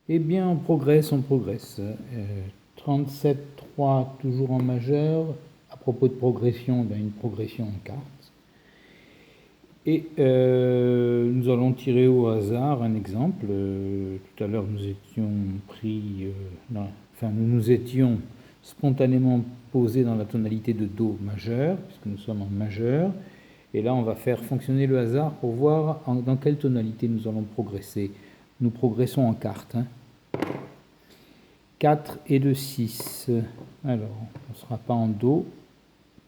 Eh bien, on progresse, on progresse. 37,3 toujours en majeur. À propos de progression, ben, une progression en quarte. Et nous allons tirer au hasard un exemple. Tout à l'heure, nous étions pris, nous nous étions spontanément posés dans la tonalité de Do majeur, puisque nous sommes en majeur. Et là, on va faire fonctionner le hasard pour voir dans quelle tonalité nous allons progresser. Nous progressons en quarte. 4 et de 6. Alors, on ne sera pas en Do,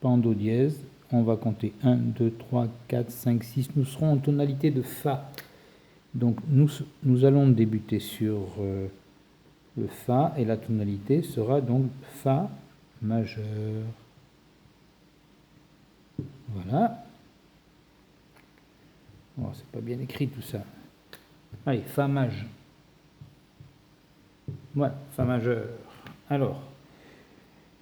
pas en Do dièse. On va compter 1, 2, 3, 4, 5, 6. Nous serons en tonalité de Fa. Donc, nous allons débuter sur le Fa et la tonalité sera donc Fa majeur. Voilà. Oh, c'est pas bien écrit tout ça. Allez, Fa majeur. Voilà, Fa majeur. Alors,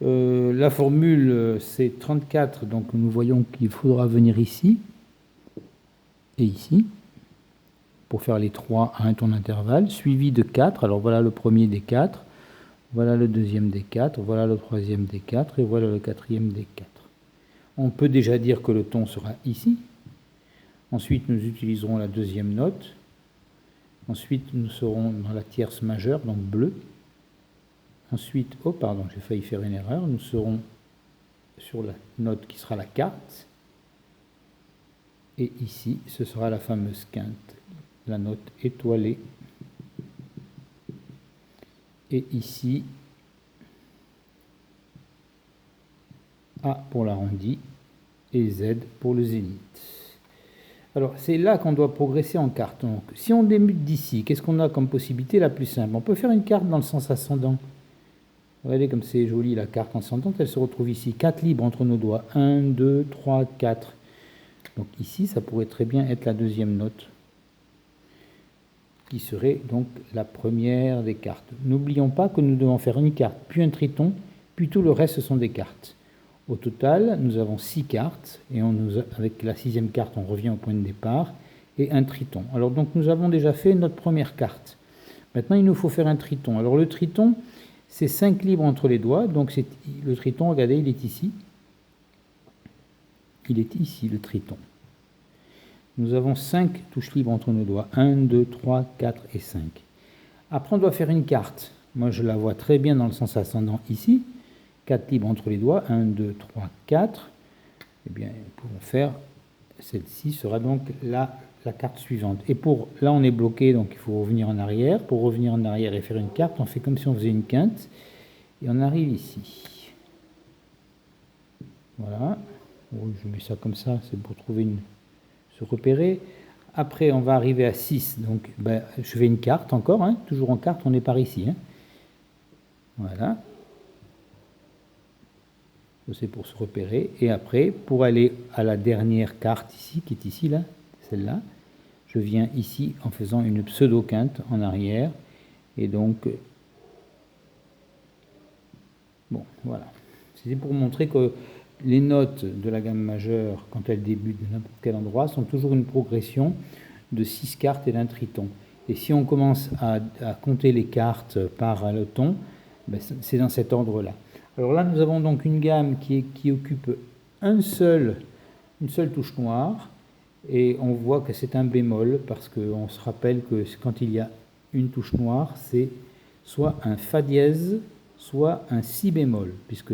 la formule, c'est 34, donc nous voyons qu'il faudra venir ici et ici pour faire les 3 à un ton d'intervalle, suivi de 4. Alors voilà le premier des 4, voilà le deuxième des 4, voilà le troisième des 4 et voilà le quatrième des 4. On peut déjà dire que le ton sera ici. Ensuite, nous utiliserons la deuxième note. Ensuite, nous serons dans la tierce majeure, donc bleu. Ensuite, oh pardon, j'ai failli faire une erreur, nous serons sur la note qui sera la quarte. Et ici, ce sera la fameuse quinte, la note étoilée. Et ici, A pour l'arrondi et Z pour le zénith. Alors, c'est là qu'on doit progresser en quarte. Donc, si on débute d'ici, qu'est-ce qu'on a comme possibilité la plus simple? On peut faire une carte dans le sens ascendant. Regardez comme c'est joli la carte ascendante, elle se retrouve ici. 4 libres entre nos doigts. 1, 2, 3, 4. Donc ici, ça pourrait très bien être la deuxième note, qui serait donc la première des cartes. N'oublions pas que nous devons faire une carte, puis un triton, puis tout le reste, ce sont des cartes. Au total, nous avons 6 cartes, et avec la 6e carte, on revient au point de départ, et un triton. Alors donc nous avons déjà fait notre première carte. Maintenant, il nous faut faire un triton. Alors le triton, c'est 5 libres entre les doigts, donc le triton, regardez, il est ici. Il est ici, le triton. Nous avons 5 touches libres entre nos doigts. 1, 2, 3, 4 et 5. Après, on doit faire une carte. Moi, je la vois très bien dans le sens ascendant ici. 4 libres entre les doigts. 1, 2, 3, 4. Eh bien, nous pouvons faire... Celle-ci sera donc la carte suivante. Et là, on est bloqué, donc il faut revenir en arrière. Pour revenir en arrière et faire une carte, on fait comme si on faisait une quinte. Et on arrive ici. Voilà. Oui, je mets ça comme ça, c'est pour trouver se repérer. Après, on va arriver à 6. Donc, je fais une carte encore. Hein, toujours en carte, on est par ici. Hein. Voilà. C'est pour se repérer. Et après, pour aller à la dernière carte ici, qui est ici, là, celle-là, je viens ici en faisant une pseudo-quinte en arrière. Et donc, bon, voilà. C'était pour montrer que les notes de la gamme majeure, quand elles débutent de n'importe quel endroit, sont toujours une progression de 6 cartes et d'un triton. Et si on commence à compter les cartes par le ton, c'est dans cet ordre-là. Alors là, nous avons donc une gamme qui occupe une seule touche noire, et on voit que c'est un bémol, parce qu'on se rappelle que quand il y a une touche noire, c'est soit un Fa dièse, soit un Si bémol, puisque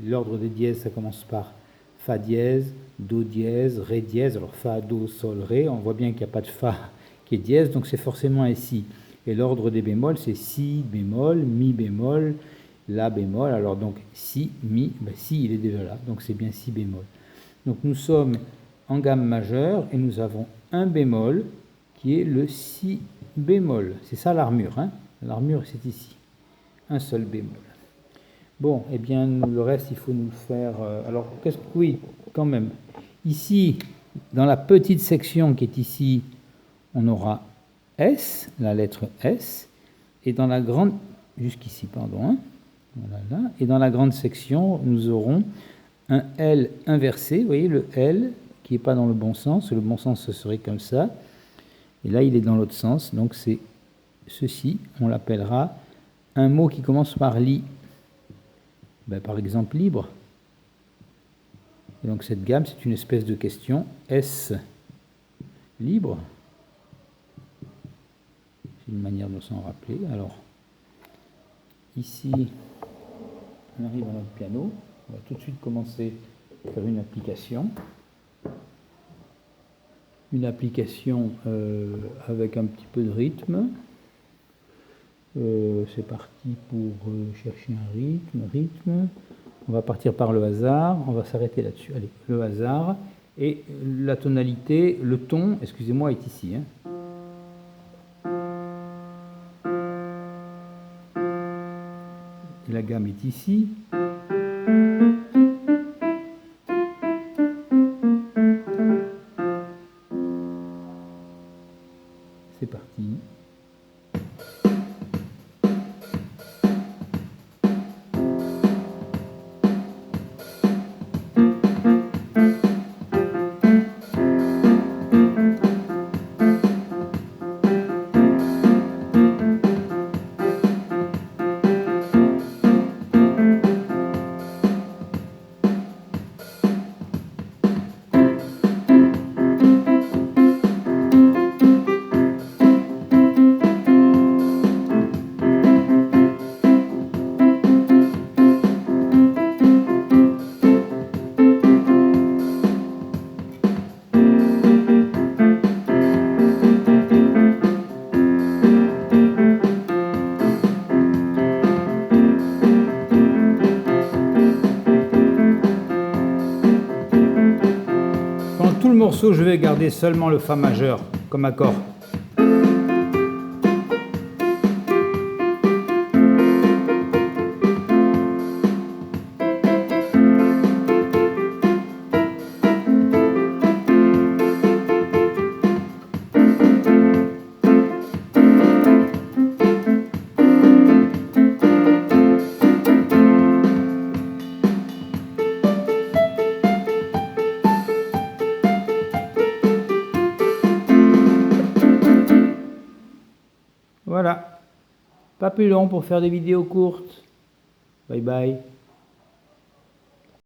l'ordre des dièses, ça commence par Fa dièse, Do dièse, Ré dièse, alors Fa, Do, Sol, Ré, on voit bien qu'il n'y a pas de Fa qui est dièse, donc c'est forcément un Si. Et l'ordre des bémols, c'est Si bémol, Mi bémol, La bémol, alors donc Si, Mi, Si il est déjà là, donc c'est bien Si bémol. Donc nous sommes en gamme majeure et nous avons un bémol qui est le Si bémol. C'est ça l'armure, hein. L'armure c'est ici. Un seul bémol. Bon, eh bien, le reste, il faut nous le faire... alors, oui, quand même. Ici, dans la petite section qui est ici, on aura S, la lettre S, et dans la grande... jusqu'ici, pardon. Hein, voilà, là. Et dans la grande section, nous aurons un L inversé. Vous voyez, le L qui n'est pas dans le bon sens. Le bon sens, ce serait comme ça. Et là, il est dans l'autre sens. Donc, c'est ceci, on l'appellera un mot qui commence par li. Ben, par exemple, libre. Et donc cette gamme, c'est une espèce de question. Est-ce libre? C'est une manière de s'en rappeler. Alors, ici, on arrive à notre piano. On va tout de suite commencer à faire une application. Une application avec un petit peu de rythme. C'est parti pour chercher un rythme. On va partir par le hasard. On va s'arrêter là-dessus. Allez, le hasard. Et la tonalité, le ton, excusez-moi, est ici. Hein. Et la gamme est ici. C'est parti. Tout le morceau, je vais garder seulement le Fa majeur comme accord. Voilà, pas plus long pour faire des vidéos courtes. Bye bye.